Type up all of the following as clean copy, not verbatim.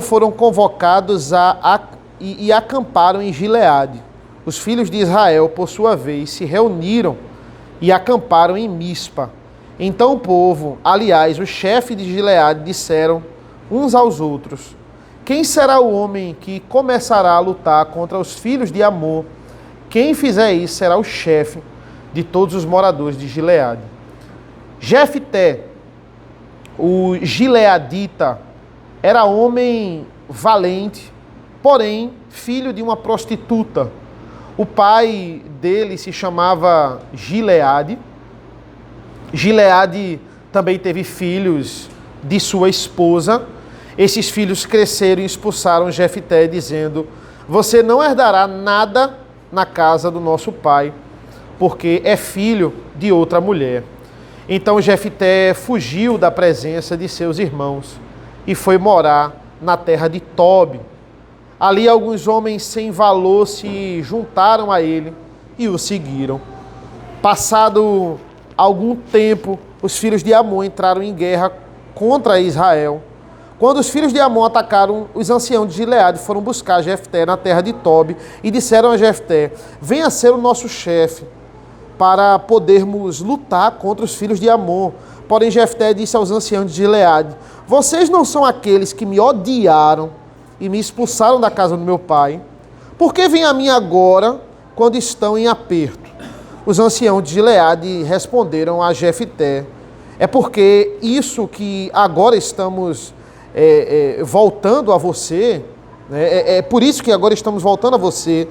Foram convocados e acamparam em Gileade. Os filhos de Israel, por sua vez, se reuniram e acamparam em Mispa. Então o povo, aliás, o chefe de Gileade, disseram uns aos outros: quem será o homem que começará a lutar contra os filhos de Amon? Quem fizer isso será o chefe de todos os moradores de Gileade. Jefté, o gileadita, era homem valente, porém filho de uma prostituta. O pai dele se chamava Gileade. Gileade também teve filhos de sua esposa. Esses filhos cresceram e expulsaram Jefté, dizendo: você não herdará nada na casa do nosso pai, porque é filho de outra mulher. Então Jefté fugiu da presença de seus irmãos e foi morar na terra de Tobi. Ali alguns homens sem valor se juntaram a ele e o seguiram. Passado algum tempo, os filhos de Amon entraram em guerra contra Israel. Quando os filhos de Amon atacaram, os anciãos de Gileade foram buscar Jefté na terra de Tobi e disseram a Jefté: venha ser o nosso chefe para podermos lutar contra os filhos de Amon. Porém Jefté disse aos anciãos de Gileade: vocês não são aqueles que me odiaram e me expulsaram da casa do meu pai? Por que vêm a mim agora, quando estão em aperto? Os anciãos de Gileade responderam a Jefté: é porque isso que agora estamos voltando a você, é por isso que agora estamos voltando a você.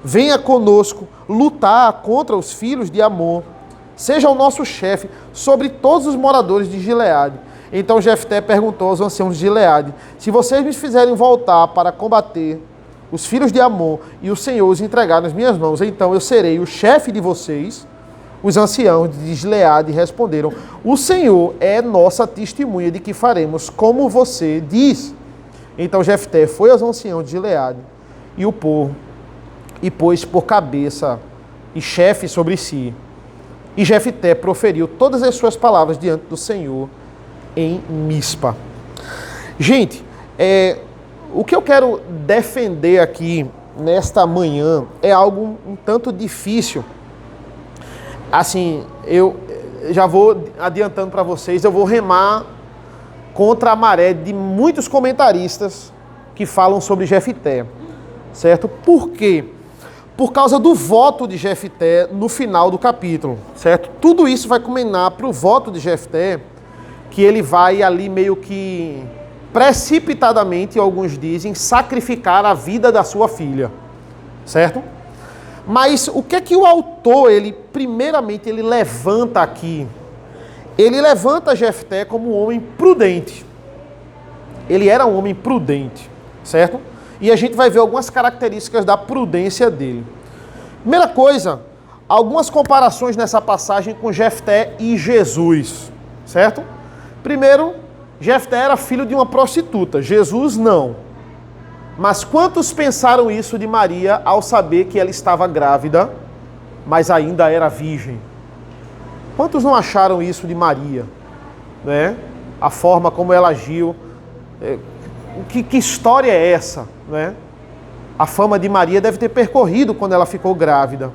Venha conosco lutar contra os filhos de Amon. Seja o nosso chefe sobre todos os moradores de Gileade. Então Jefté perguntou aos anciãos de Gileade: se vocês me fizerem voltar para combater os filhos de Amon e o Senhor os entregar nas minhas mãos, então eu serei o chefe de vocês. Os anciãos de Gileade responderam: o Senhor é nossa testemunha de que faremos como você diz. Então Jefté foi aos anciãos de Gileade e o povo e pôs por cabeça e chefe sobre si. E Jefté proferiu todas as suas palavras diante do Senhor em Mispa. Gente, o que eu quero defender aqui nesta manhã é algo um tanto difícil. Assim, eu já vou adiantando para vocês, eu vou remar contra a maré de muitos comentaristas que falam sobre Jefté, certo? Por quê? Por causa do voto de Jefté no final do capítulo, certo? Tudo isso vai culminar para o voto de Jefté, que ele vai ali meio que precipitadamente, alguns dizem, sacrificar a vida da sua filha, certo? Mas o que é que o autor, primeiramente, ele levanta aqui? Ele levanta Jefté como um homem prudente. Ele era um homem prudente, certo? E a gente vai ver algumas características da prudência dele. Primeira coisa, algumas comparações nessa passagem com Jefté e Jesus, certo? Primeiro, Jefté era filho de uma prostituta, Jesus não. Mas quantos pensaram isso de Maria ao saber que ela estava grávida, mas ainda era virgem? Quantos não acharam isso de Maria? Né? A forma como ela agiu. Que história é essa? Né? A fama de Maria deve ter percorrido quando ela ficou grávida.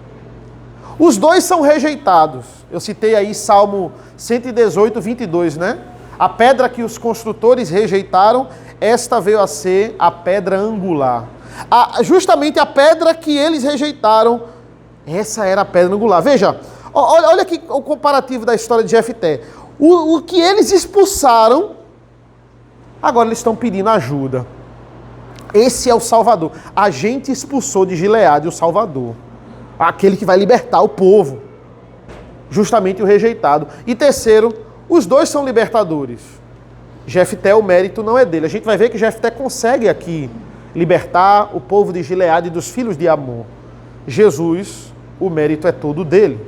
Os dois são rejeitados. Eu citei aí Salmo 118, 22, né? A pedra que os construtores rejeitaram, esta veio a ser a pedra angular. Justamente a pedra que eles rejeitaram, essa era a pedra angular. Veja, olha aqui o comparativo da história de Jefté. O que eles expulsaram, agora eles estão pedindo ajuda. Esse é o Salvador. A gente expulsou de Gileade o Salvador. Aquele que vai libertar o povo. Justamente o rejeitado. E terceiro, os dois são libertadores. Jefté, o mérito não é dele. A gente vai ver que Jefté consegue aqui libertar o povo de Gileade dos filhos de Amon. Jesus, o mérito é todo dele.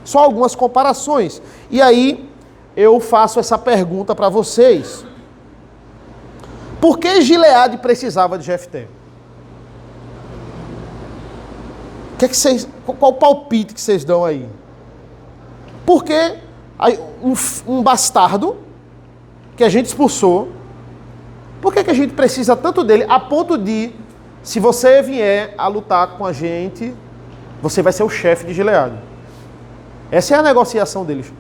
Só algumas comparações. E aí eu faço essa pergunta para vocês. Por que Gileade precisava de Jefté? Qual o palpite que vocês dão aí? Porque um bastardo que a gente expulsou Por que a gente precisa tanto dele a ponto de, se você vier a lutar com a gente, você vai ser o chefe de Gileade? Essa é a negociação deles.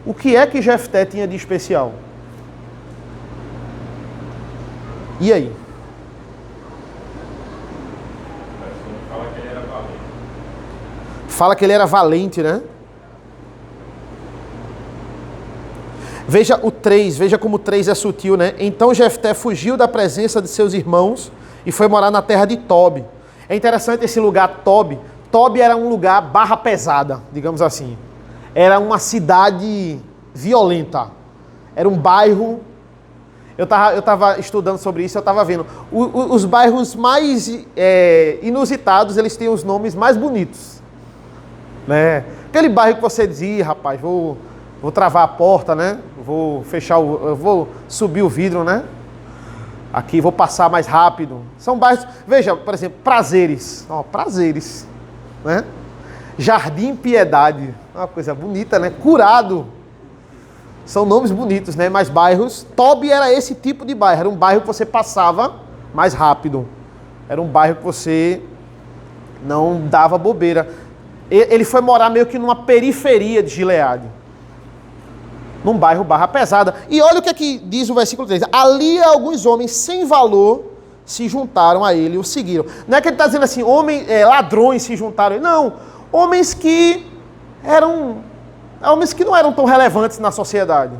O que é que Jefté tinha de especial? E aí? Fala que ele era valente, né? Veja o 3, veja como o 3 é sutil, né? Então Jefté fugiu da presença de seus irmãos e foi morar na terra de Tobi. É interessante esse lugar, Tobi. Tobi era um lugar barra pesada, digamos assim. Era uma cidade violenta. Era um bairro... Eu tava estudando sobre isso, eu estava vendo. Os bairros mais inusitados, eles têm os nomes mais bonitos. Né? Aquele bairro que você diz, rapaz, vou travar a porta, né? Vou subir o vidro, né? Aqui vou passar mais rápido. São bairros, veja, por exemplo, Prazeres. Prazeres, né? Jardim Piedade, uma coisa bonita, né? Curado. São nomes bonitos, né? Mas bairros. Tobi era esse tipo de bairro. Era um bairro que você passava mais rápido. Era um bairro que você não dava bobeira. Ele foi morar meio que numa periferia de Gileade. Num bairro barra pesada. E olha o que é que diz o versículo 3. Ali alguns homens sem valor se juntaram a ele e o seguiram. Não é que ele está dizendo assim, ladrões se juntaram a ele. Não, homens que não eram tão relevantes na sociedade.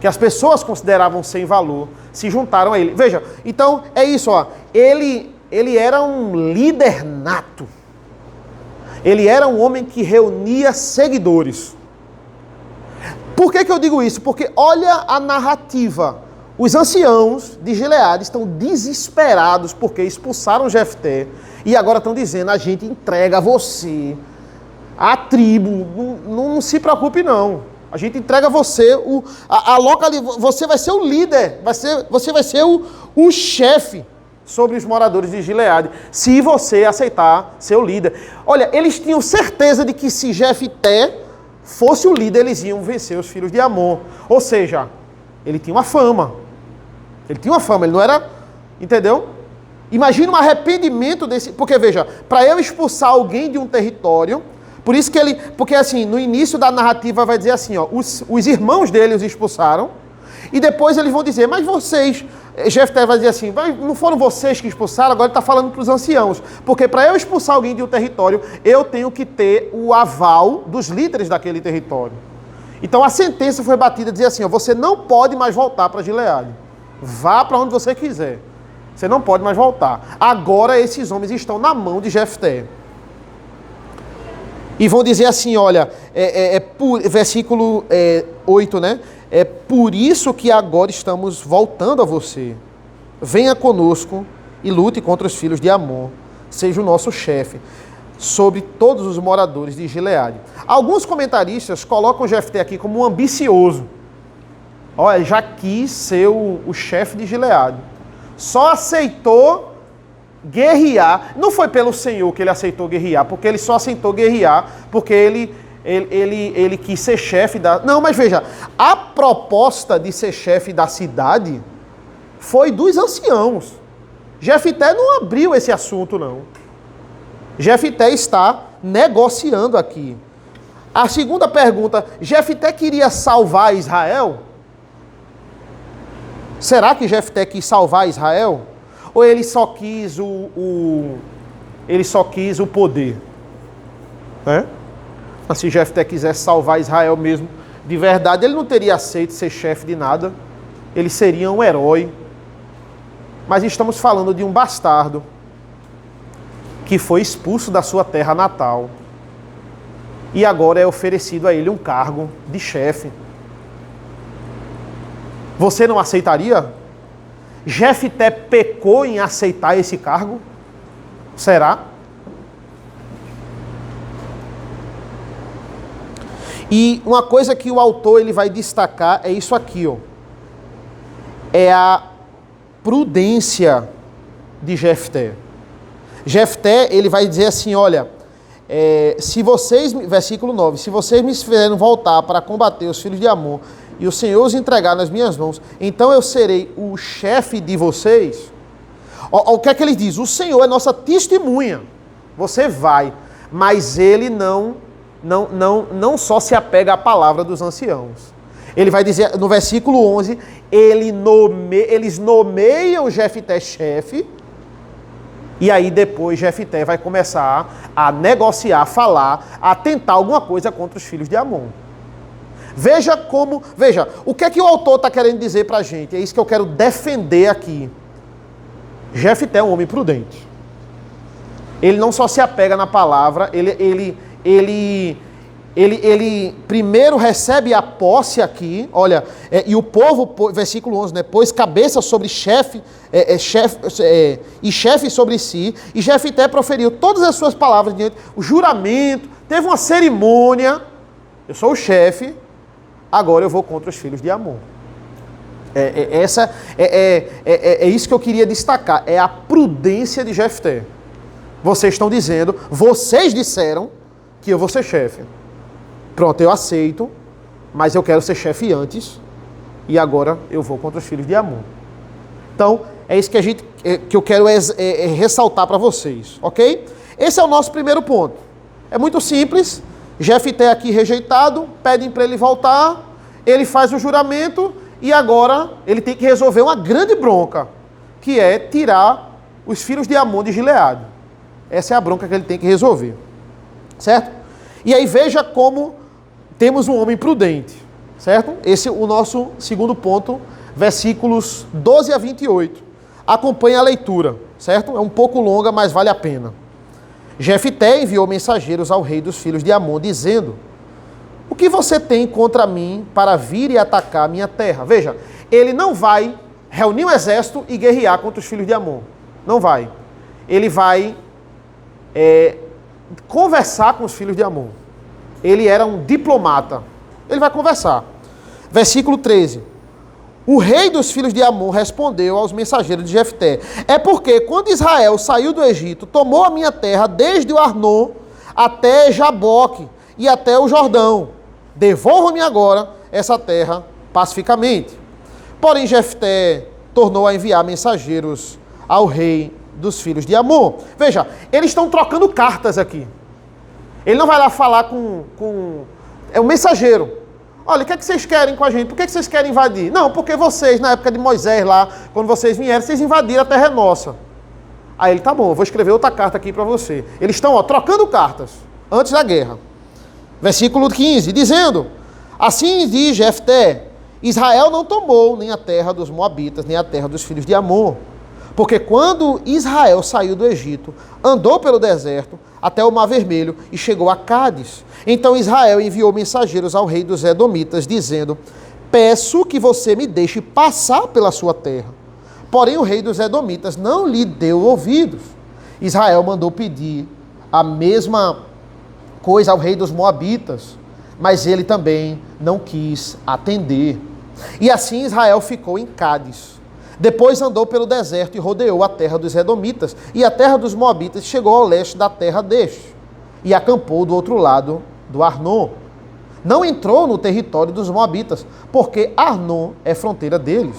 Que as pessoas consideravam sem valor, se juntaram a ele. Veja, então é isso, ó. Ele era um líder nato. Ele era um homem que reunia seguidores. Por que eu digo isso? Porque olha a narrativa. Os anciãos de Gileade estão desesperados porque expulsaram Jefté e agora estão dizendo, a gente entrega a você, a tribo, não se preocupe não. A gente entrega a você, você vai ser o líder, você vai ser o chefe sobre os moradores de Gileade, se você aceitar ser o líder. Olha, eles tinham certeza de que se Jefté fosse o líder, eles iam vencer os filhos de Amon. Ou seja, ele tinha uma fama. Ele tinha uma fama, ele não era... Entendeu? Imagina um arrependimento desse... Porque, veja, para eu expulsar alguém de um território... Por isso que ele... Porque, assim, no início da narrativa vai dizer assim, ó... Os irmãos dele os expulsaram. E depois eles vão dizer, mas vocês... Jefté vai dizer assim, não foram vocês que expulsaram? Agora ele está falando para os anciãos. Porque para eu expulsar alguém de um território, eu tenho que ter o aval dos líderes daquele território. Então a sentença foi batida, dizia assim, ó, você não pode mais voltar para Gileade. Vá para onde você quiser. Você não pode mais voltar. Agora esses homens estão na mão de Jefté. E vão dizer assim, olha, versículo 8, né? É por isso que agora estamos voltando a você. Venha conosco e lute contra os filhos de Amon. Seja o nosso chefe sobre todos os moradores de Gileade. Alguns comentaristas colocam Jefté aqui como um ambicioso. Olha, já quis ser o chefe de Gileade. Só aceitou guerrear. Não foi pelo Senhor que ele aceitou guerrear, porque ele só aceitou guerrear porque ele quis ser chefe da... Não, mas veja, a proposta de ser chefe da cidade foi dos anciãos. Jefté não abriu esse assunto, não. Jefté está negociando aqui. A segunda pergunta, Jefté queria salvar Israel? Será que Jefté quis salvar Israel? Ou ele só quis o poder? Né? Mas se Jefté quisesse salvar Israel mesmo, de verdade, ele não teria aceito ser chefe de nada. Ele seria um herói. Mas estamos falando de um bastardo que foi expulso da sua terra natal. E agora é oferecido a ele um cargo de chefe. Você não aceitaria? Jefté pecou em aceitar esse cargo? Será? E uma coisa que o autor ele vai destacar é isso aqui, ó. É a prudência de Jefté. Jefté, ele vai dizer assim, olha, se vocês, versículo 9, se vocês me fizerem voltar para combater os filhos de Amon, e o Senhor os entregar nas minhas mãos, então eu serei o chefe de vocês. O que é que ele diz? O Senhor é nossa testemunha. Você vai, mas ele não só se apega à palavra dos anciãos. Ele vai dizer no versículo 11, eles nomeiam Jefté chefe, e aí depois Jefté vai começar a negociar, a falar, a tentar alguma coisa contra os filhos de Amon. Veja, o que é que o autor está querendo dizer para a gente? É isso que eu quero defender aqui. Jefté é um homem prudente. Ele não só se apega na palavra, ele primeiro recebe a posse aqui, olha, e o povo, versículo 11, né, pôs cabeça sobre chefe, e chefe sobre si, e Jefté proferiu todas as suas palavras diante, o juramento, teve uma cerimônia, eu sou o chefe, agora eu vou contra os filhos de Amon. É isso que eu queria destacar, é a prudência de Jefté. Vocês estão dizendo, vocês disseram que eu vou ser chefe. Pronto, eu aceito, mas eu quero ser chefe antes, e agora eu vou contra os filhos de Amon. Então, é isso que eu quero ressaltar para vocês, ok? Esse é o nosso primeiro ponto. É muito simples, Jefté aqui rejeitado, pedem para ele voltar, ele faz o juramento, e agora ele tem que resolver uma grande bronca, que é tirar os filhos de Amon de Gileade. Essa é a bronca que ele tem que resolver. Certo? E aí veja como temos um homem prudente. Certo? Esse é o nosso segundo ponto, versículos 12 a 28. Acompanhe a leitura. Certo? É um pouco longa, mas vale a pena. Jefté enviou mensageiros ao rei dos filhos de Amon, dizendo: o que você tem contra mim para vir e atacar a minha terra? Veja, ele não vai reunir um exército e guerrear contra os filhos de Amon. Não vai. Ele vai conversar com os filhos de Amon. Ele era um diplomata. Ele vai conversar. Versículo 13. O rei dos filhos de Amon respondeu aos mensageiros de Jefté: é porque quando Israel saiu do Egito, tomou a minha terra desde o Arnon até Jaboque e até o Jordão. Devolva-me agora essa terra pacificamente. Porém, Jefté tornou a enviar mensageiros ao rei dos filhos de Amon. Veja, eles estão trocando cartas aqui. Ele não vai lá falar é um mensageiro. Olha, o que é que vocês querem com a gente? Por que vocês querem invadir? Não, porque vocês, na época de Moisés lá, quando vocês vieram, vocês invadiram a terra é nossa. Aí ele, tá bom, eu vou escrever outra carta aqui para você. Eles estão trocando cartas, antes da guerra. Versículo 15, dizendo: assim diz Jefté, Israel não tomou nem a terra dos Moabitas, nem a terra dos filhos de Amon. Porque quando Israel saiu do Egito, andou pelo deserto até o Mar Vermelho e chegou a Cádiz. Então Israel enviou mensageiros ao rei dos Edomitas, dizendo: peço que você me deixe passar pela sua terra. Porém o rei dos Edomitas não lhe deu ouvidos. Israel mandou pedir a mesma coisa ao rei dos Moabitas, mas ele também não quis atender. E assim Israel ficou em Cádiz. Depois andou pelo deserto e rodeou a terra dos Edomitas, e a terra dos Moabitas chegou ao leste da terra deste, e acampou do outro lado do Arnon. Não entrou no território dos Moabitas, porque Arnon é fronteira deles.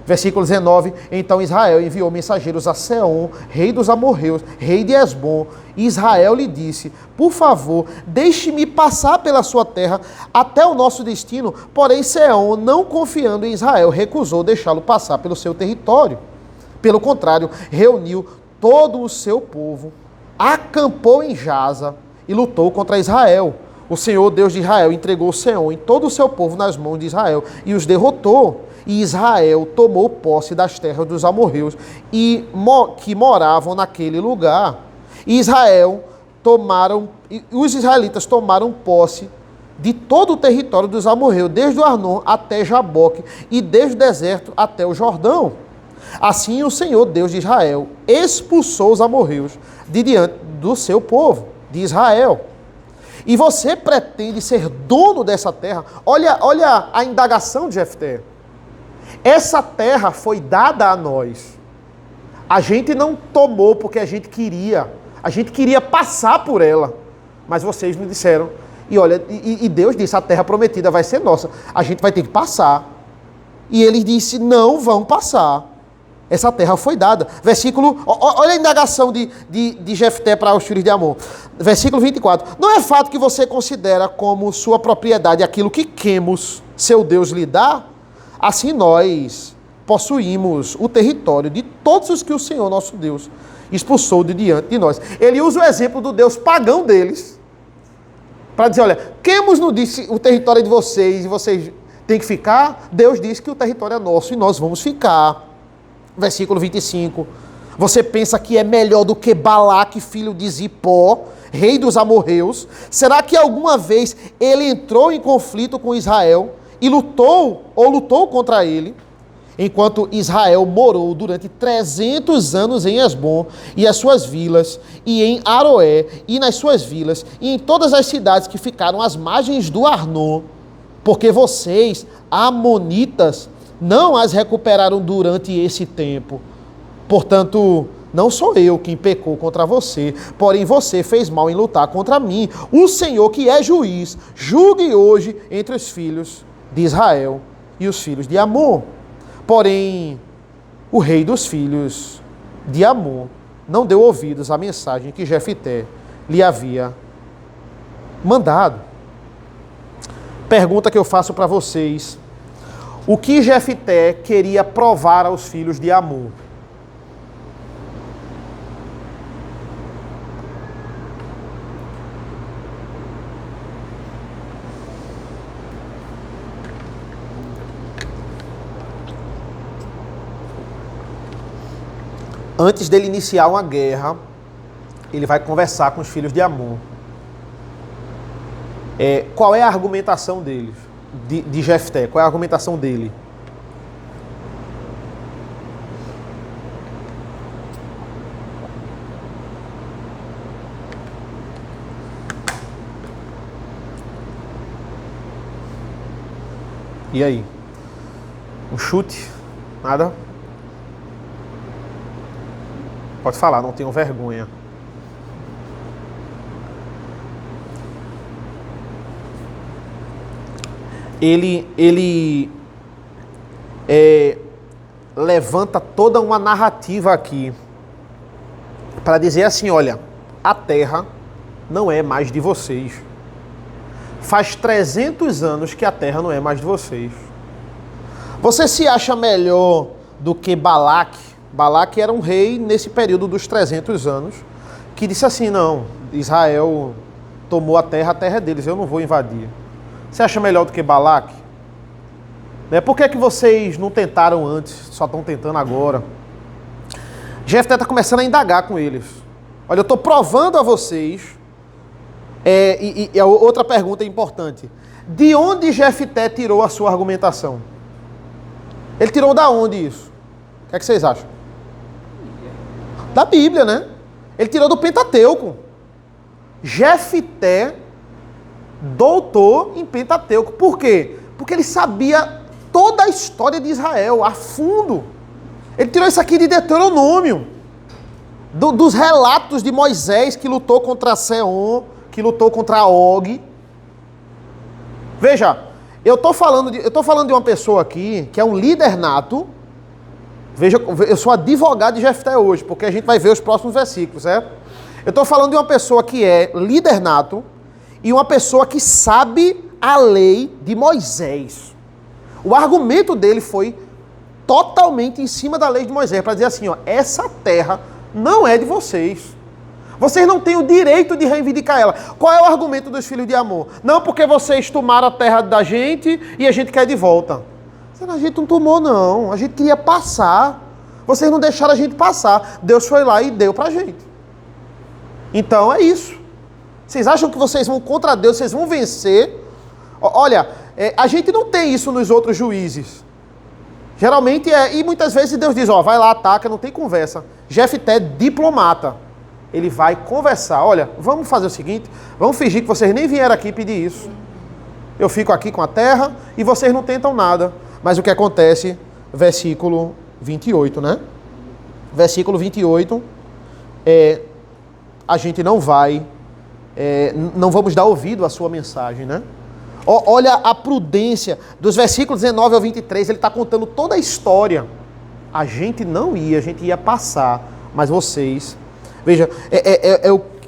Versículo 19, então Israel enviou mensageiros a Seom, rei dos amorreus, rei de Esbom, e Israel lhe disse: por favor, deixe-me passar pela sua terra até o nosso destino. Porém Seom, não confiando em Israel, recusou deixá-lo passar pelo seu território. Pelo contrário, reuniu todo o seu povo, acampou em Jaza e lutou contra Israel. O Senhor, Deus de Israel, entregou Seom e todo o seu povo nas mãos de Israel e os derrotou. E Israel tomou posse das terras dos amorreus que moravam naquele lugar. E os israelitas tomaram posse de todo o território dos amorreus, desde o Arnon até Jaboque e desde o deserto até o Jordão. Assim o Senhor, Deus de Israel, expulsou os amorreus de diante do seu povo, de Israel. E você pretende ser dono dessa terra? Olha a indagação de Jefté. Essa terra foi dada a nós. A gente não tomou porque a gente queria passar por ela. Mas vocês me disseram E olha, e Deus disse, a terra prometida vai ser nossa. A gente vai ter que passar. E ele disse, não vão passar. Essa terra foi dada. Versículo, olha a indagação de Jefté para os filhos de Amon. Versículo 24. Não é fato que você considera como sua propriedade aquilo que Quemos, seu Deus, lhe dá? Assim nós possuímos o território de todos os que o Senhor, nosso Deus, expulsou de diante de nós. Ele usa o exemplo do Deus pagão deles, para dizer, olha, Quemos não disse o território é de vocês e vocês têm que ficar. Deus disse que o território é nosso e nós vamos ficar. Versículo 25. Você pensa que é melhor do que Balaque, filho de Zipó, rei dos amorreus? Será que alguma vez ele entrou em conflito com Israel e lutou contra ele? Enquanto Israel morou durante 300 anos em Esbom e as suas vilas, e em Aroé e nas suas vilas, e em todas as cidades que ficaram às margens do Arnon, porque vocês, amonitas, não as recuperaram durante esse tempo. Portanto, não sou eu quem pecou contra você, porém você fez mal em lutar contra mim. O Senhor, que é juiz, julgue hoje entre os filhos de Israel e os filhos de Amon. Porém, o rei dos filhos de Amon não deu ouvidos à mensagem que Jefté lhe havia mandado. Pergunta que eu faço para vocês. O que Jefté queria provar aos filhos de Amon? Antes dele iniciar uma guerra, ele vai conversar com os filhos de Amon. Qual é a argumentação deles? De Jefté, qual é a argumentação dele? E aí? Um chute? Nada? Pode falar, não tenho vergonha. Ele levanta toda uma narrativa aqui para dizer assim, olha, a terra não é mais de vocês. Faz 300 anos que a terra não é mais de vocês. Você se acha melhor do que Balaque? Balaque era um rei nesse período dos 300 anos que disse assim, não, Israel tomou a terra é deles, eu não vou invadir. Você acha melhor do que Balaque? Por que vocês não tentaram antes, só estão tentando agora? Jefté está começando a indagar com eles. Olha, eu estou provando a vocês. E a outra pergunta importante. De onde Jefté tirou a sua argumentação? Ele tirou da onde isso? O que é que vocês acham? Da Bíblia, né? Ele tirou do Pentateuco. Jefté doutor em Pentateuco. Por quê? Porque ele sabia toda a história de Israel, a fundo. Ele tirou isso aqui de Deuteronômio. Dos relatos de Moisés, que lutou contra Seom, que lutou contra Og. Veja, eu estou falando de uma pessoa aqui, que é um líder nato. Veja, eu sou advogado de Jefté hoje, porque a gente vai ver os próximos versículos, certo? Eu estou falando de uma pessoa que é líder nato, e uma pessoa que sabe a lei de Moisés. O argumento dele foi totalmente em cima da lei de Moisés, para dizer assim, ó, essa terra não é de vocês. Vocês não têm o direito de reivindicar ela. Qual é o argumento dos filhos de Amon? Não porque vocês tomaram a terra da gente e a gente quer de volta. A gente não tomou, não. A gente queria passar. Vocês não deixaram a gente passar. Deus foi lá e deu pra gente. Então é isso. Vocês acham que vocês vão contra Deus, vocês vão vencer? Olha, a gente não tem isso nos outros juízes. Geralmente e muitas vezes Deus diz, ó, vai lá, ataca, não tem conversa. Jefté é diplomata. Ele vai conversar. Olha, vamos fazer o seguinte, vamos fingir que vocês nem vieram aqui pedir isso. Eu fico aqui com a terra e vocês não tentam nada. Mas o que acontece? Versículo 28, né? Versículo 28, a gente não vai não vamos dar ouvido à sua mensagem, né? Olha a prudência, dos versículos 19 ao 23, ele está contando toda a história. A gente ia passar, mas vocês... Veja,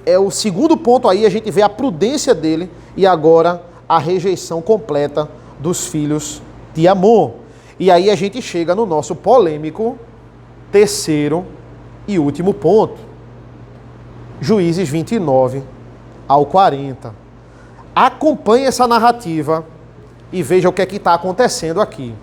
é o segundo ponto aí, a gente vê a prudência dele e agora a rejeição completa dos filhos de Amon. E aí a gente chega no nosso polêmico terceiro e último ponto. Juízes 29 ao 40. Acompanhe essa narrativa e veja o que é que está acontecendo aqui.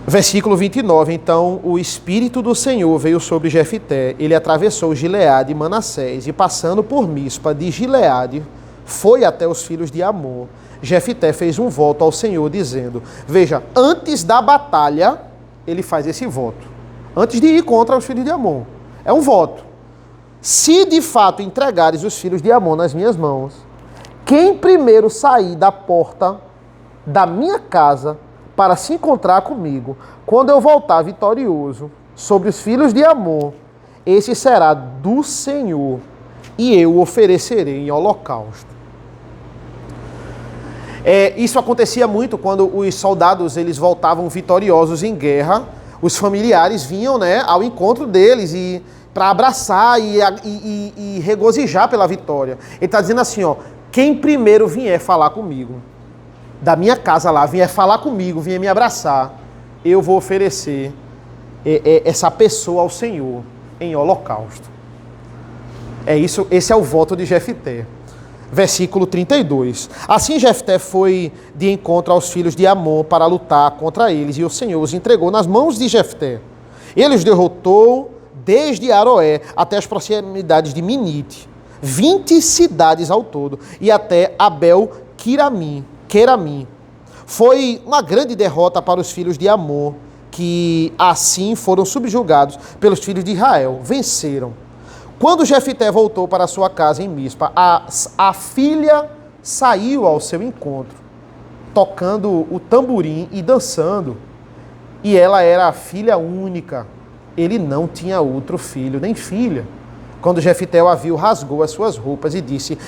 Versículo 29. Então o Espírito do Senhor veio sobre Jefité. Ele atravessou Gileade e Manassés e passando por Mispa de Gileade, foi até os filhos de Amon. Jefité fez um voto ao Senhor dizendo, veja, antes da batalha, ele faz esse voto. Antes de ir contra os filhos de Amon. É um voto. Se de fato entregares os filhos de Amon nas minhas mãos, quem primeiro sair da porta da minha casa para se encontrar comigo, quando eu voltar vitorioso sobre os filhos de Amon, esse será do Senhor, e eu o oferecerei em holocausto. Isso acontecia muito quando os soldados eles voltavam vitoriosos em guerra, os familiares vinham, né, ao encontro deles e para abraçar e regozijar pela vitória. Ele está dizendo assim, ó, quem primeiro vier falar comigo, da minha casa lá, vier falar comigo, vier me abraçar, eu vou oferecer essa pessoa ao Senhor em holocausto. Esse é o voto de Jefité. Versículo 32. Assim Jefté foi de encontro aos filhos de Amon para lutar contra eles, e o Senhor os entregou nas mãos de Jefté. Ele os derrotou desde Aroé até as proximidades de Minite, 20 cidades ao todo, e até Abel-Queramim. Foi uma grande derrota para os filhos de Amon, que assim foram subjugados pelos filhos de Israel. Venceram. Quando Jefité voltou para sua casa em Mispa, a filha saiu ao seu encontro, tocando o tamborim e dançando. E ela era a filha única. Ele não tinha outro filho, nem filha. Quando Jefité a viu, rasgou as suas roupas e disse,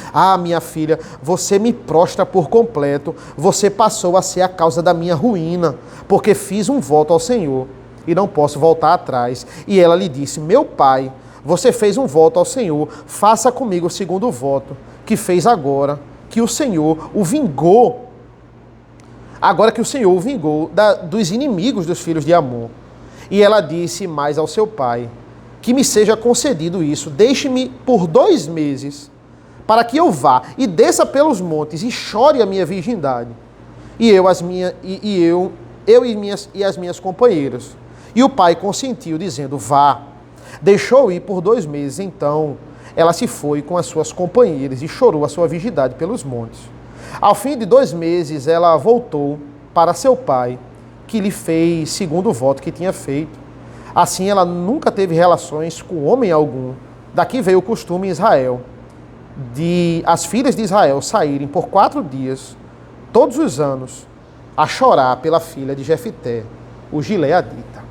minha filha, você me prostra por completo, você passou a ser a causa da minha ruína, porque fiz um voto ao Senhor e não posso voltar atrás. E ela lhe disse, meu pai, você fez um voto ao Senhor, faça comigo o segundo voto, que fez agora, que o Senhor o vingou, agora que o Senhor o vingou dos inimigos dos filhos de Amon. E ela disse mais ao seu pai, que me seja concedido isso, deixe-me por 2 meses, para que eu vá e desça pelos montes e chore a minha virgindade, e as minhas companheiras. E o pai consentiu, dizendo, vá. Deixou ir por 2 meses, então ela se foi com as suas companheiras e chorou a sua virgindade pelos montes. Ao fim de 2 meses, ela voltou para seu pai, que lhe fez segundo o voto que tinha feito. Assim, ela nunca teve relações com homem algum. Daqui veio o costume em Israel, de as filhas de Israel saírem por 4 dias, todos os anos, a chorar pela filha de Jefité, o gileadita.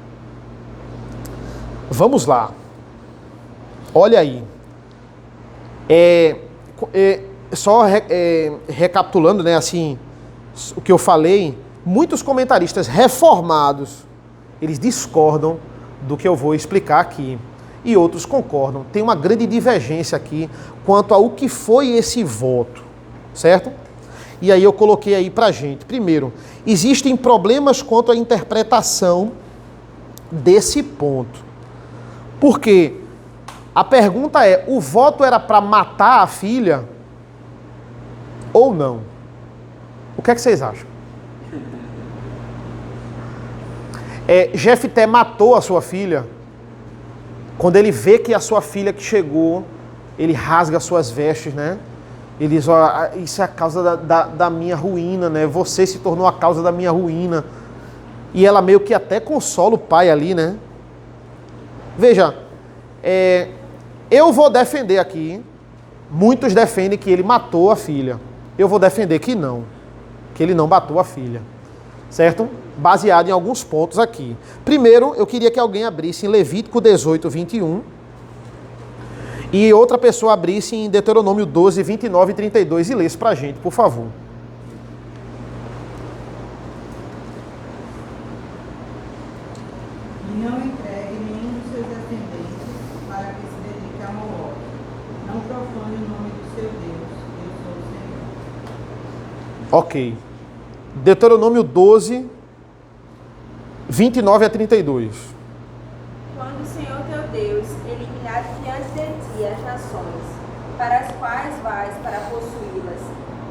Vamos lá. Olha aí. Recapitulando, né, assim, o que eu falei, muitos comentaristas reformados, eles discordam do que eu vou explicar aqui. E outros concordam. Tem uma grande divergência aqui quanto ao que foi esse voto, certo? E aí eu coloquei aí pra gente. Primeiro, existem problemas quanto à interpretação desse ponto. Porque a pergunta é, o voto era para matar a filha ou não? O que é que vocês acham? Jefité matou a sua filha. Quando ele vê que a sua filha que chegou, ele rasga suas vestes, né? Ele diz, isso é a causa da minha ruína, né? Você se tornou a causa da minha ruína. E ela meio que até consola o pai ali, né? Veja, eu vou defender aqui, muitos defendem que ele matou a filha. Eu vou defender que não, que ele não matou a filha, certo? Baseado em alguns pontos aqui. Primeiro, eu queria que alguém abrisse em Levítico 18, 21. E outra pessoa abrisse em Deuteronômio 12, 29 e 32 e lesse pra gente, por favor. E não entregue nenhum dos seus descendentes para que se dedique a Moloque. Não profane o nome do seu Deus. Eu sou o Senhor. Ok. Deuteronômio 12, 29 a 32. Quando o Senhor teu Deus eliminar diante de ti as nações, para as quais vais para possuí-las,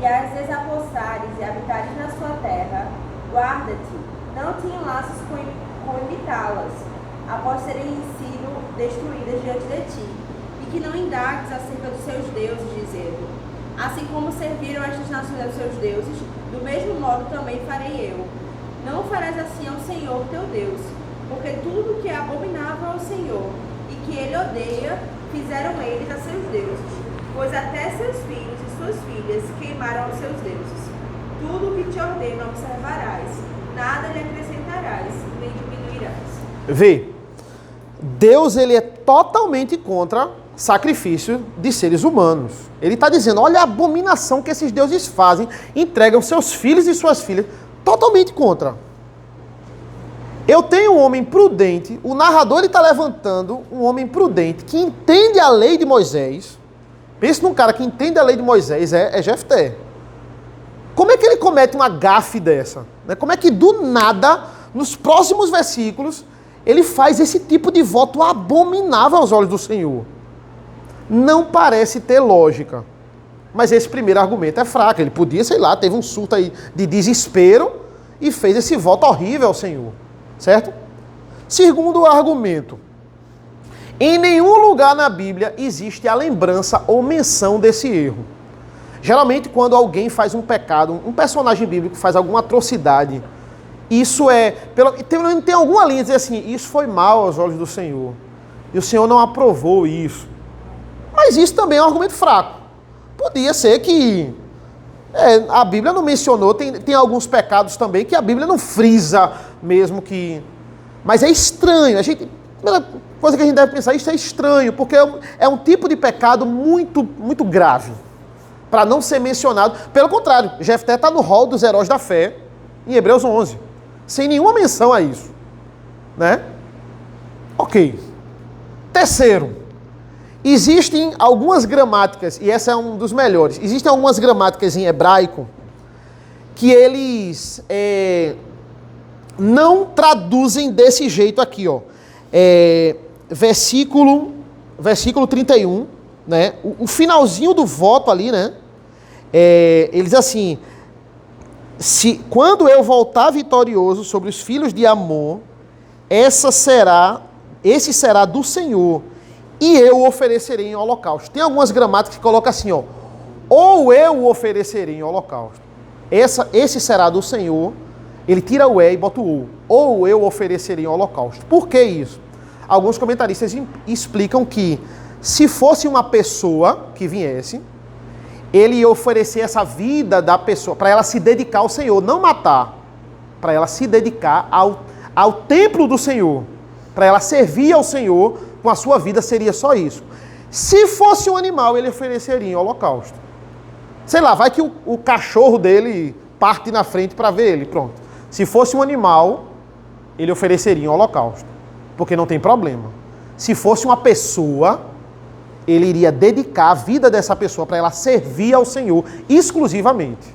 e as desapossares e habitares na sua terra, guarda-te, não te enlaces com imitá-las, após serem sido destruídas diante de ti, e que não indagues acerca dos seus deuses, dizendo: assim como serviram estas nações aos seus deuses, do mesmo modo também farei eu. Não farás assim ao Senhor teu Deus, porque tudo que é abominável ao Senhor e que ele odeia, fizeram eles a seus deuses, pois até seus filhos e suas filhas queimaram aos seus deuses. Tudo o que te ordeno observarás, nada lhe acrescentarás, nem diminuirás. Vê, Deus ele é totalmente contra sacrifício de seres humanos. Ele está dizendo, olha a abominação que esses deuses fazem, entregam seus filhos e suas filhas, totalmente contra. Eu tenho um homem prudente, o narrador está levantando um homem prudente que entende a lei de Moisés. Pense num cara que entende a lei de Moisés, é Jefté. Como é que ele comete uma gafe dessa? Como é que do nada, nos próximos versículos, ele faz esse tipo de voto abominável aos olhos do Senhor? Não parece ter lógica. Mas esse primeiro argumento é fraco. Ele podia, sei lá, teve um surto aí de desespero e fez esse voto horrível ao Senhor. Certo? Segundo argumento. Em nenhum lugar na Bíblia existe a lembrança ou menção desse erro. Geralmente, quando alguém faz um pecado, um personagem bíblico faz alguma atrocidade, isso é... Tem alguma linha que diz assim, isso foi mal aos olhos do Senhor. E o Senhor não aprovou isso. Mas isso também é um argumento fraco. Podia ser que a Bíblia não mencionou, tem alguns pecados também que a Bíblia não frisa mesmo que... Mas é estranho, a primeira coisa que a gente deve pensar, isso é estranho, porque é um tipo de pecado muito, muito grave, para não ser mencionado. Pelo contrário, Jefté está no rol dos heróis da fé, em Hebreus 11, sem nenhuma menção a isso. Né? Ok. Terceiro, existem algumas gramáticas, e essa é um dos melhores, existem algumas gramáticas em hebraico que eles não traduzem desse jeito aqui, ó. Versículo 31, né? O finalzinho do voto ali, né? Eles assim, quando eu voltar vitorioso sobre os filhos de Amon, esse será do Senhor, e eu o oferecerei em holocausto. Tem algumas gramáticas que colocam assim, ó, ou eu o oferecerei em holocausto. Esse será do Senhor, ele tira o e bota o ou eu oferecerei em holocausto. Por que isso? Alguns comentaristas explicam que se fosse uma pessoa que viesse, ele ia oferecer essa vida da pessoa para ela se dedicar ao Senhor, não matar, para ela se dedicar ao templo do Senhor, para ela servir ao Senhor com a sua vida, seria só isso. Se fosse um animal, ele ofereceria em holocausto. Sei lá, vai que o cachorro dele parte na frente para ver ele, pronto. Se fosse um animal, ele ofereceria em holocausto, porque não tem problema. Se fosse uma pessoa, ele iria dedicar a vida dessa pessoa para ela servir ao Senhor exclusivamente.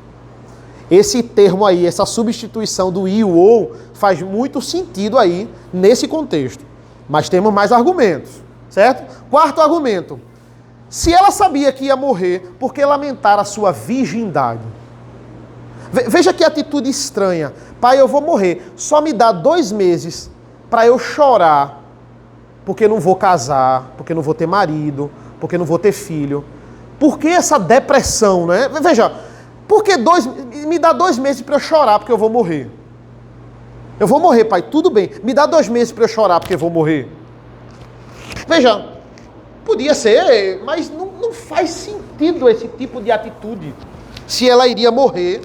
Esse termo aí, essa substituição do i ou ou, faz muito sentido aí nesse contexto. Mas temos mais argumentos, certo? Quarto argumento. Se ela sabia que ia morrer, por que lamentar a sua virgindade? Veja que atitude estranha. Pai, eu vou morrer. Só me dá 2 meses para eu chorar, porque não vou casar, porque não vou ter marido, porque não vou ter filho. Por que essa depressão, né? Veja, porque me dá 2 meses para eu chorar, porque eu vou morrer. Eu vou morrer, pai, tudo bem. Me dá 2 meses para eu chorar, porque eu vou morrer. Veja, podia ser, mas não faz sentido esse tipo de atitude. Se ela iria morrer,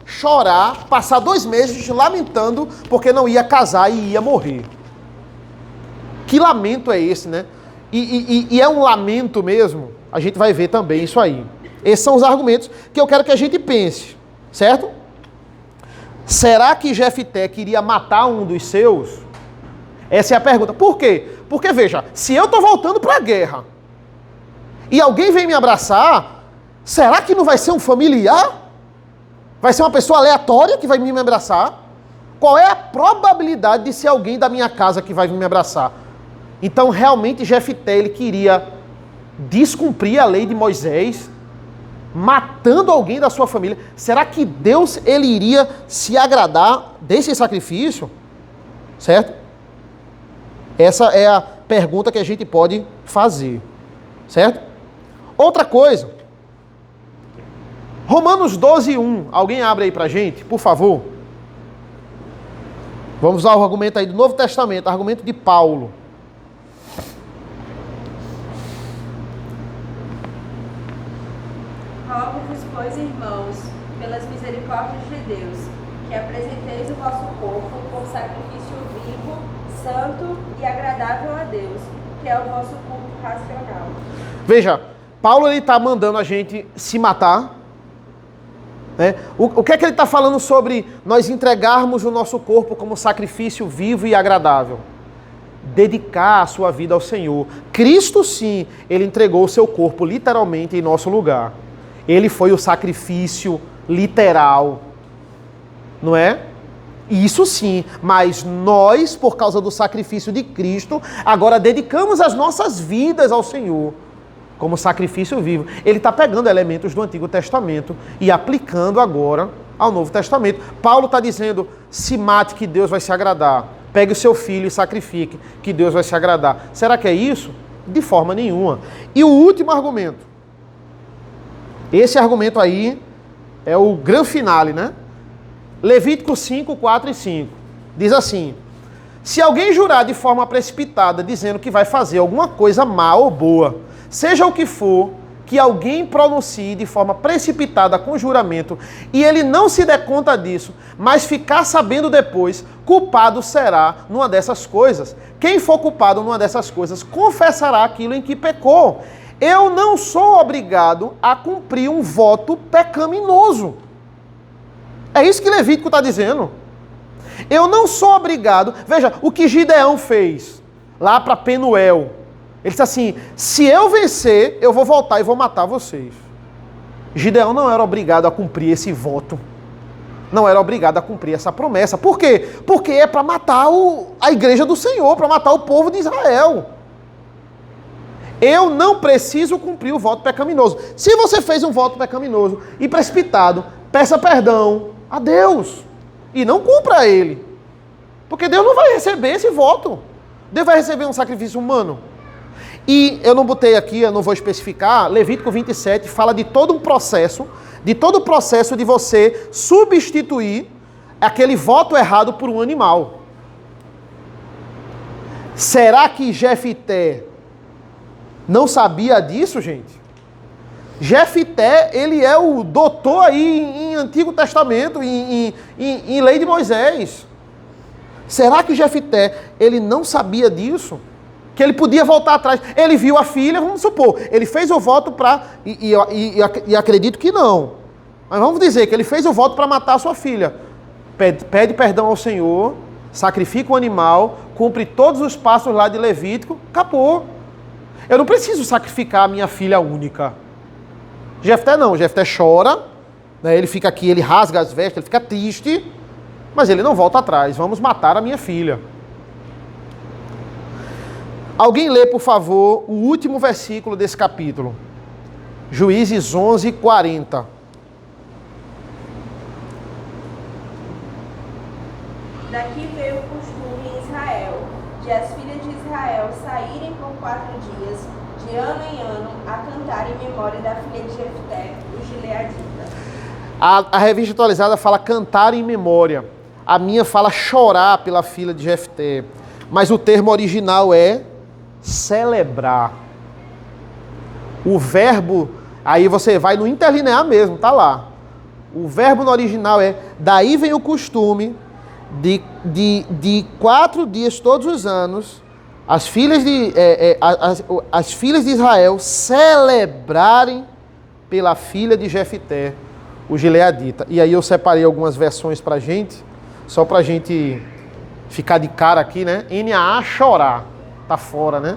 chorar, passar 2 meses lamentando porque não ia casar e ia morrer. Que lamento é esse, né? e é um lamento mesmo, a gente vai ver também isso aí. Esses são os argumentos que eu quero que a gente pense, certo? Será que Jefté queria matar um dos seus? Essa é a pergunta. Por quê? Porque, veja, se eu estou voltando para a guerra e alguém vem me abraçar, será que não vai ser um familiar? Vai ser uma pessoa aleatória que vai me abraçar? Qual é a probabilidade de ser alguém da minha casa que vai me abraçar? Então, realmente, Jefté, ele queria descumprir a lei de Moisés, matando alguém da sua família. Será que Deus, ele iria se agradar desse sacrifício? Certo? Essa é a pergunta que a gente pode fazer. Certo? Outra coisa. Romanos 12:1. Alguém abre aí pra gente, por favor. Vamos usar o argumento aí do Novo Testamento, argumento de Paulo. Rogo-vos, pois, irmãos, pelas misericórdias de Deus, que apresenteis o vosso corpo como sacrifício vivo, santo e agradável a Deus, que é o vosso culto racional. Veja, Paulo ele está mandando a gente se matar. Né? O que é que ele está falando sobre nós entregarmos o nosso corpo como sacrifício vivo e agradável? Dedicar a sua vida ao Senhor. Cristo, sim, ele entregou o seu corpo literalmente em nosso lugar. Ele foi o sacrifício literal, não é? Isso sim, mas nós, por causa do sacrifício de Cristo, agora dedicamos as nossas vidas ao Senhor, como sacrifício vivo. Ele está pegando elementos do Antigo Testamento e aplicando agora ao Novo Testamento. Paulo está dizendo, se mate que Deus vai se agradar. Pegue o seu filho e sacrifique, que Deus vai se agradar. Será que é isso? De forma nenhuma. E o último argumento. Esse argumento aí é o grande finale, né? Levítico 5, 4 e 5. Diz assim, se alguém jurar de forma precipitada, dizendo que vai fazer alguma coisa má ou boa, seja o que for, que alguém pronuncie de forma precipitada com juramento, e ele não se der conta disso, mas ficar sabendo depois, culpado será numa dessas coisas. Quem for culpado numa dessas coisas, confessará aquilo em que pecou. Eu não sou obrigado a cumprir um voto pecaminoso. É isso que Levítico está dizendo. Eu não sou obrigado... Veja, o que Gideão fez lá para Penuel. Ele disse assim, se eu vencer, eu vou voltar e vou matar vocês. Gideão não era obrigado a cumprir esse voto. Não era obrigado a cumprir essa promessa. Por quê? Porque é para matar a igreja do Senhor, para matar o povo de Israel. Eu não preciso cumprir o voto pecaminoso. Se você fez um voto pecaminoso e precipitado, peça perdão a Deus e não cumpra ele. Porque Deus não vai receber esse voto. Deus vai receber um sacrifício humano. E eu não botei aqui, eu não vou especificar, Levítico 27 fala de todo um processo, de você substituir aquele voto errado por um animal. Será que Jefté não sabia disso, gente? Jefté, ele é o doutor aí em Antigo Testamento, em lei de Moisés. Será que Jefté, ele não sabia disso? Que ele podia voltar atrás. Ele viu a filha, vamos supor, ele fez o voto para... E acredito que não. Mas vamos dizer que ele fez o voto para matar a sua filha. Pede perdão ao Senhor, sacrifica o animal, cumpre todos os passos lá de Levítico, acabou. Eu não preciso sacrificar a minha filha única. Jefté não, Jefté chora, né? Ele fica aqui, ele rasga as vestes, ele fica triste, mas ele não volta atrás. Vamos matar a minha filha. Alguém lê, por favor, o último versículo desse capítulo. Juízes 11, 40. Daqui veio o costume em Israel, de as filhas de Israel saírem por 4 dias, de ano em ano, a cantar em memória da filha de Jefté, o gileadita. A revista atualizada fala cantar em memória. A minha fala chorar pela filha de Jefté. Mas o termo original é celebrar. O verbo, aí você vai no interlinear mesmo, tá lá. O verbo no original é, daí vem o costume de 4 dias todos os anos, as filhas de Israel celebrarem pela filha de Jefité, o gileadita. E aí eu separei algumas versões pra gente, só pra gente ficar de cara aqui, né? NAA, chorar, tá fora, né?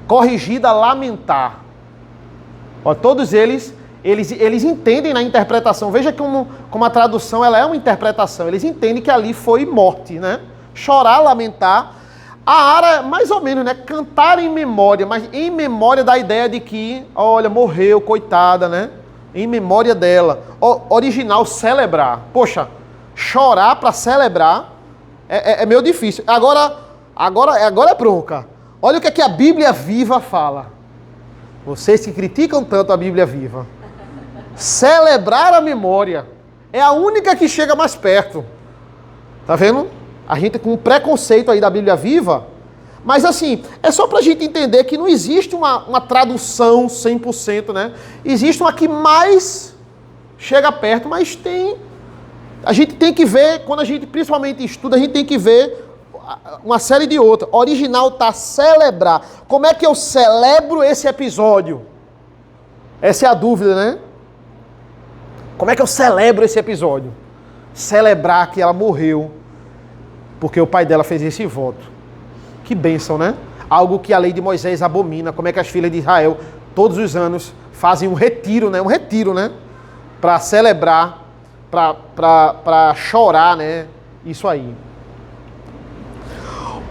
Corrigida, lamentar. Ó, todos eles entendem na interpretação. Veja como a tradução ela é uma interpretação. Eles entendem que ali foi morte, né? Chorar, lamentar. A Ara, mais ou menos, né? Cantar em memória, mas em memória da ideia de que, olha, morreu, coitada, né? Em memória dela. Original, celebrar. Poxa, chorar para celebrar é meio difícil. Agora é bronca. Olha o que a Bíblia Viva fala. Vocês que criticam tanto a Bíblia Viva. Celebrar a memória é a única que chega mais perto. Tá vendo? A gente com um preconceito aí da Bíblia Viva. Mas assim, é só pra gente entender que não existe uma tradução 100%, né? Existe uma que mais chega perto, mas tem... A gente tem que ver, quando a gente principalmente estuda, a gente tem que ver uma série de outras. Original tá celebrar. Como é que eu celebro esse episódio? Essa é a dúvida, né? Como é que eu celebro esse episódio? Celebrar que ela morreu porque o pai dela fez esse voto. Que bênção, né? Algo que a lei de Moisés abomina. Como é que as filhas de Israel, todos os anos, fazem um retiro, né? Para celebrar, para chorar, né? Isso aí.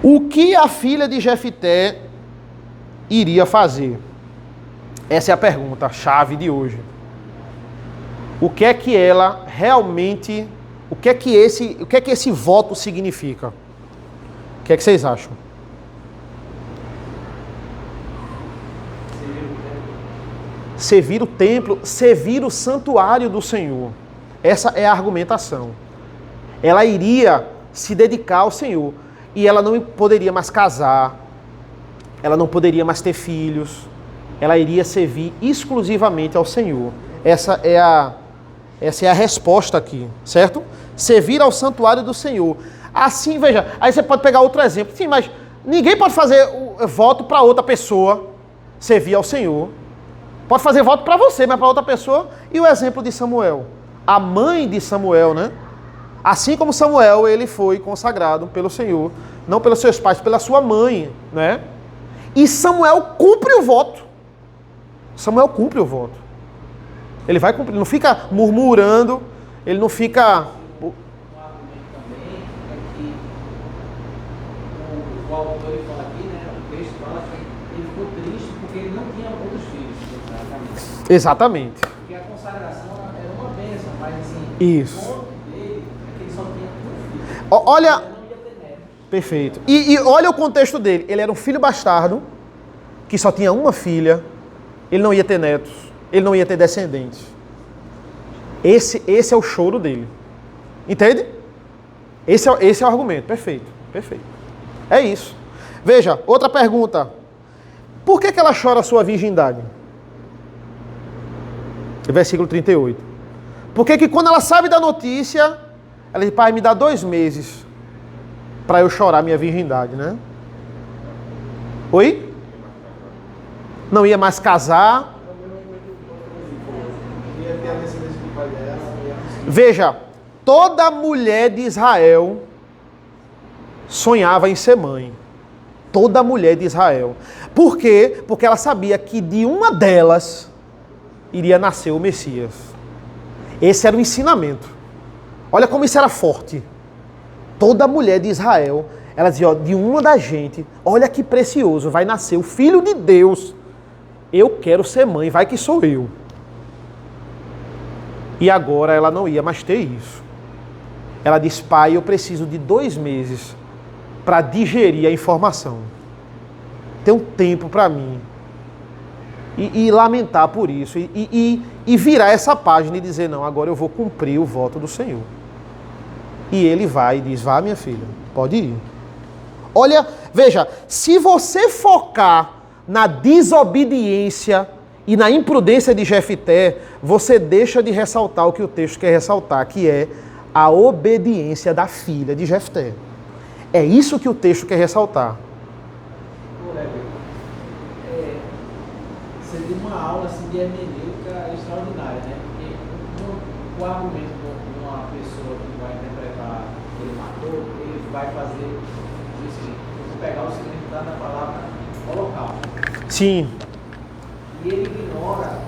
O que a filha de Jefité iria fazer? Essa é a pergunta, a chave de hoje. O que é que ela realmente... O que é que esse voto significa? O que é que vocês acham? Servir o templo, servir o santuário do Senhor. Essa é a argumentação. Ela iria se dedicar ao Senhor. E ela não poderia mais casar. Ela não poderia mais ter filhos. Ela iria servir exclusivamente ao Senhor. Essa é a resposta aqui, certo? Servir ao santuário do Senhor. Assim, veja, aí você pode pegar outro exemplo. Sim, mas ninguém pode fazer o voto para outra pessoa servir ao Senhor. Pode fazer voto para você, mas para outra pessoa. E o exemplo de Samuel. A mãe de Samuel, né? Assim como Samuel, ele foi consagrado pelo Senhor. Não pelos seus pais, pela sua mãe, né? E Samuel cumpre o voto. Samuel cumpre o voto. Ele vai cumprir, não fica murmurando, ele não fica... Um argumento também é que o autor ele fala aqui, né? O texto fala que ele ficou triste porque ele não tinha outros filhos. Exatamente. Porque a consagração era uma bênção, mas assim, Isso. o ponto dele é que ele só tinha um filho. Olha... Ele não ia ter neto. Perfeito. E olha o contexto dele. Ele era um filho bastardo, que só tinha uma filha, ele não ia ter netos, ele não ia ter descendentes. Esse é o choro dele. Entende? Esse é o argumento. Perfeito. Perfeito. É isso. Veja, outra pergunta. Por que ela chora a sua virgindade? Versículo 38. Por que quando ela sabe da notícia, ela diz, pai, me dá 2 meses para eu chorar minha virgindade, né? Oi? Não ia mais casar. Veja, toda mulher de Israel sonhava em ser mãe. Toda mulher de Israel. Por quê? Porque ela sabia que de uma delas iria nascer o Messias. Esse era o ensinamento. Olha como isso era forte. Toda mulher de Israel, ela dizia, ó, de uma da gente, olha que precioso, vai nascer o Filho de Deus. Eu quero ser mãe, vai que sou eu. E agora ela não ia mais ter isso. Ela diz, pai, eu preciso de 2 meses para digerir a informação. Ter um tempo para mim. E lamentar por isso. E virar essa página e dizer, não, agora eu vou cumprir o voto do Senhor. E ele vai e diz, vá minha filha, pode ir. Olha, veja, se você focar na desobediência e na imprudência de Jefité, você deixa de ressaltar o que o texto quer ressaltar, que é a obediência da filha de Jefté. É isso que o texto quer ressaltar. seria uma aula assim, de hermenêutica extraordinária, né? Porque o argumento de uma pessoa que vai interpretar que ele matou, ele vai fazer assim, eu vou pegar o significado da palavra holocausto. Sim. E ele ignora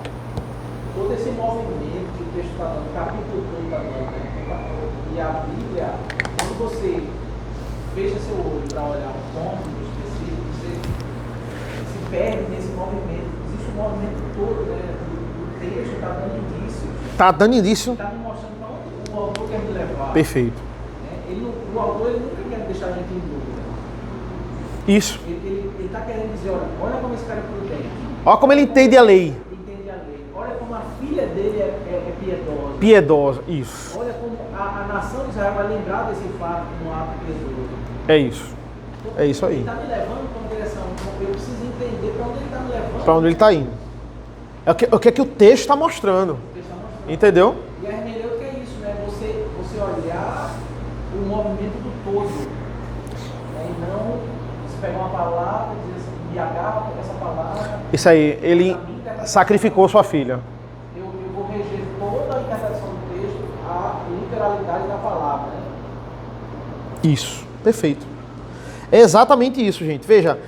todo esse movimento que o texto está dando, o capítulo todo está dando, né? E a Bíblia, quando você fecha seu olho para olhar um ponto específico, você se perde nesse movimento. Existe um movimento todo, né? O texto está dando indícios. Está dando indício. Está me mostrando para onde o autor quer me levar. Perfeito. O autor ele nunca quer deixar a gente em dúvida. Isso. Ele está querendo dizer, olha como esse cara é prudente. Olha como ele entende a lei. Entende a lei. Olha como a filha dele é piedosa. Piedosa, isso. Olha como a nação de Israel vai lembrar desse fato como um ato piedoso. É isso. É isso aí. Ele está me levando para uma direção. Eu preciso entender para onde ele está me levando. Para onde ele está indo. É o que o texto está mostrando. Entendeu? E a hermenêutica é isso, né? Você olhar o movimento do todo. Né? E não você pegar uma palavra e dizer assim, me agarra essa palavra. Isso aí, ele sacrificou sua filha. Eu vou reger toda a interpretação do texto à literalidade da palavra. Né? Isso, perfeito. É exatamente isso, gente. Veja,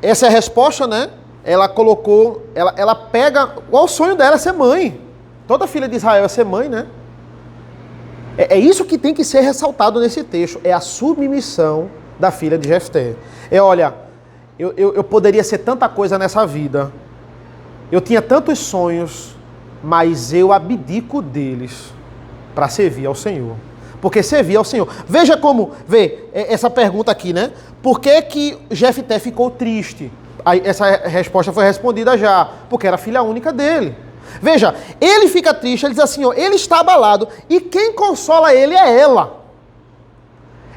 essa é a resposta, né? Ela colocou, ela pega, o sonho dela é ser mãe. Toda filha de Israel é ser mãe, né? É isso que tem que ser ressaltado nesse texto, é a submissão da filha de Jefté. Olha, eu poderia ser tanta coisa nessa vida, eu tinha tantos sonhos, mas eu abdico deles para servir ao Senhor. Porque servir ao Senhor. Veja como, essa pergunta aqui, né? Por que Jefté ficou triste? Aí, essa resposta foi respondida já, porque era a filha única dele. Veja, ele fica triste, ele diz assim, ó, ele está abalado, e quem consola ele é ela.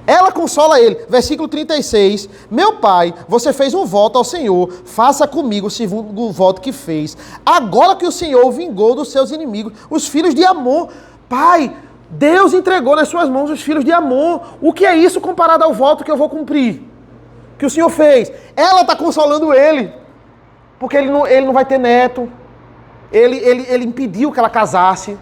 Ela consola ele. Versículo 36, meu pai, você fez um voto ao Senhor, faça comigo segundo o voto que fez. Agora que o Senhor vingou dos seus inimigos, os filhos de Amon. Pai, Deus entregou nas suas mãos os filhos de Amon. O que é isso comparado ao voto que eu vou cumprir? Que o Senhor fez? Ela está consolando ele, porque ele não vai ter neto. Ele impediu que ela casasse.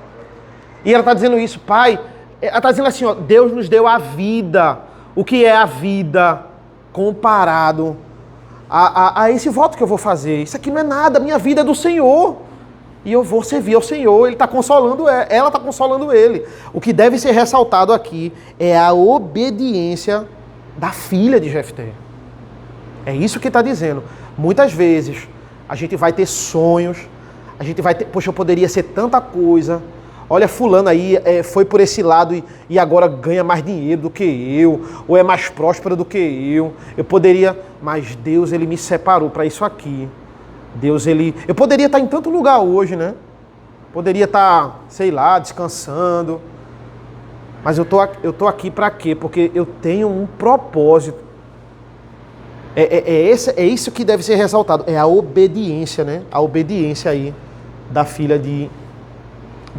E ela está dizendo isso, pai. Ela está dizendo assim, ó, Deus nos deu a vida. O que é a vida comparado a esse voto que eu vou fazer? Isso aqui não é nada, minha vida é do Senhor. E eu vou servir ao Senhor. Ele está consolando ela está consolando ele. O que deve ser ressaltado aqui é a obediência da filha de Jefté. É isso que está dizendo. Muitas vezes a gente vai ter sonhos, a gente vai ter, poxa, eu poderia ser tanta coisa. Olha, fulano aí foi por esse lado e agora ganha mais dinheiro do que eu, ou é mais próspero do que eu. Eu poderia, mas Deus, ele me separou para isso aqui. Deus, eu poderia estar em tanto lugar hoje, né? Poderia estar, sei lá, descansando. Mas eu tô aqui para quê? Porque eu tenho um propósito. É isso que deve ser ressaltado. É a obediência, né? A obediência aí da filha de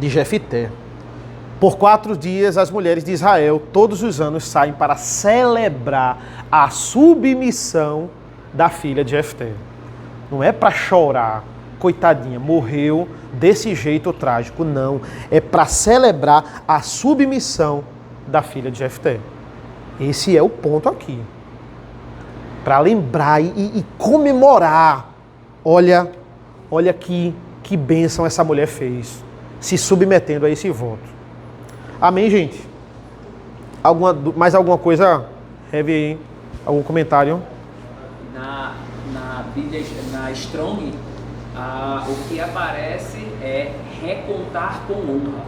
Jefté. Por 4 dias, as mulheres de Israel, todos os anos, saem para celebrar a submissão da filha de Jefté. Não é para chorar, coitadinha, morreu desse jeito trágico. Não, é para celebrar a submissão da filha de Jefté. Esse é o ponto aqui. Para lembrar e comemorar. Olha que bênção essa mulher fez, se submetendo a esse voto. Amém, gente? Mais alguma coisa? Heavy aí? Algum comentário? Na Bíblia, na Strong, o que aparece é recontar com honra.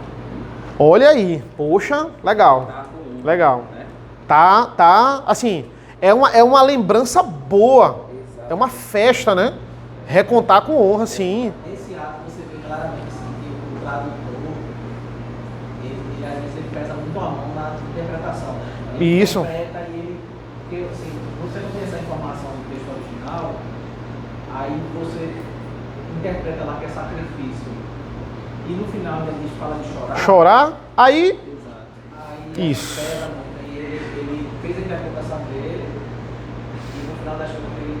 Olha aí, poxa, legal. Recontar com honra, legal. Né? Tá, assim, é uma lembrança boa. Exato. É uma festa, né? Recontar com honra, sim. Esse ato você vê claramente assim, que o tradutor, ele às vezes ele pesa muito a mão na interpretação. Ele Isso. interpreta e ele, porque assim, você não tem essa informação do texto original, aí você interpreta lá que é sacrifício. E no final ele fala de chorar. Chorar, aí... Exato. Aí Isso. pesa muito. E ele fez a interpretação dele e no final das contas ele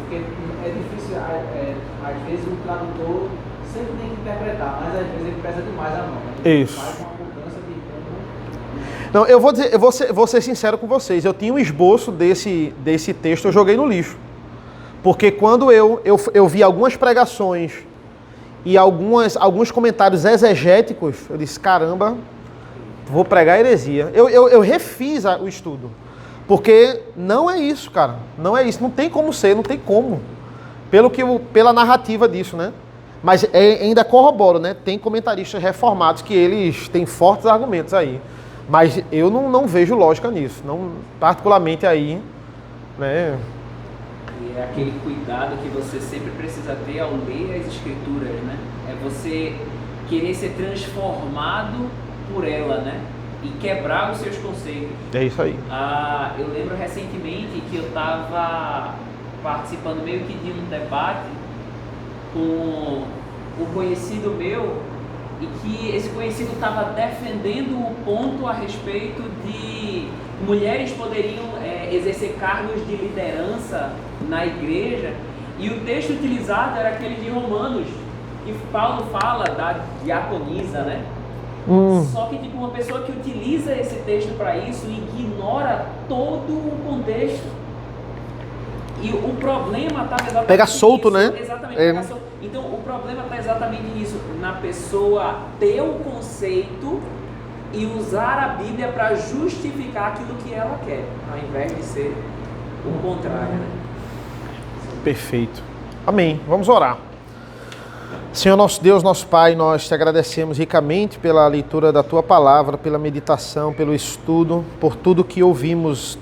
Porque é difícil, às vezes o tradutor sempre tem que interpretar, mas às vezes ele pesa demais a mão. Né? Isso. Faz uma mudança de rumo. Não, eu vou dizer, vou ser sincero com vocês. Eu tinha um esboço desse texto, eu joguei no lixo. Porque quando eu vi algumas pregações e alguns comentários exegéticos, eu disse, caramba, vou pregar heresia. Eu refiz o estudo. Porque não é isso, cara. Não é isso. Não tem como ser, não tem como. Pela narrativa disso, né? Mas ainda corroboro, né? Tem comentaristas reformados que eles têm fortes argumentos aí. Mas eu não vejo lógica nisso. Não, particularmente aí, né? E é aquele cuidado que você sempre precisa ter ao ler as escrituras, né? É você querer ser transformado por ela, né? E quebrar os seus conceitos. É isso aí. Eu lembro recentemente que eu estava participando meio que de um debate com um conhecido meu e que esse conhecido estava defendendo o ponto a respeito de mulheres poderiam exercer cargos de liderança na igreja, e o texto utilizado era aquele de Romanos, que Paulo fala da diaconisa, né? Só que tipo, uma pessoa que utiliza esse texto para isso ignora todo o contexto. E o problema está exatamente pega solto, nisso. né? Exatamente, pega solto. Então o problema está exatamente nisso, na pessoa ter o conceito e usar a Bíblia para justificar aquilo que ela quer, ao invés de ser o contrário, né? Perfeito. Amém. Vamos orar. Senhor nosso Deus, nosso Pai, nós te agradecemos ricamente pela leitura da Tua Palavra, pela meditação, pelo estudo, por tudo que ouvimos